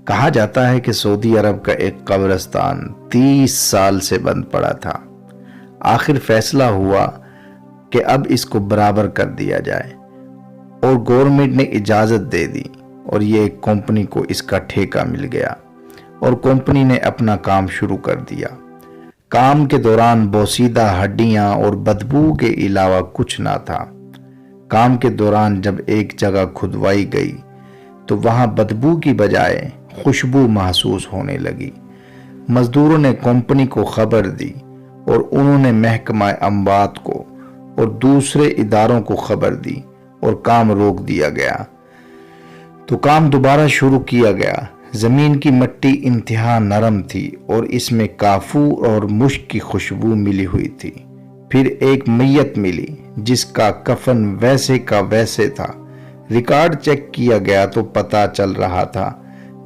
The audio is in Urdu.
کہا جاتا ہے کہ سعودی عرب کا ایک قبرستان 30 سال سے بند پڑا تھا۔ آخر فیصلہ ہوا کہ اب اس کو برابر کر دیا جائے اور گورنمنٹ نے اجازت دے دی اور یہ ایک کمپنی کو اس کا ٹھیکہ مل گیا اور کمپنی نے اپنا کام شروع کر دیا۔ کام کے دوران بوسیدہ ہڈیاں اور بدبو کے علاوہ کچھ نہ تھا۔ کام کے دوران جب ایک جگہ کھدوائی گئی تو وہاں بدبو کی بجائے خوشبو محسوس ہونے لگی۔ مزدوروں نے کمپنی کو خبر دی اور انہوں نے محکمہ اموات کو اور دوسرے اداروں کو خبر دی اور کام روک دیا گیا۔ تو کام دوبارہ شروع کیا گیا۔ زمین کی مٹی انتہا نرم تھی اور اس میں کافور اور مشک کی خوشبو ملی ہوئی تھی۔ پھر ایک میت ملی جس کا کفن ویسے کا ویسے تھا۔ ریکارڈ چیک کیا گیا تو پتہ چل رہا تھا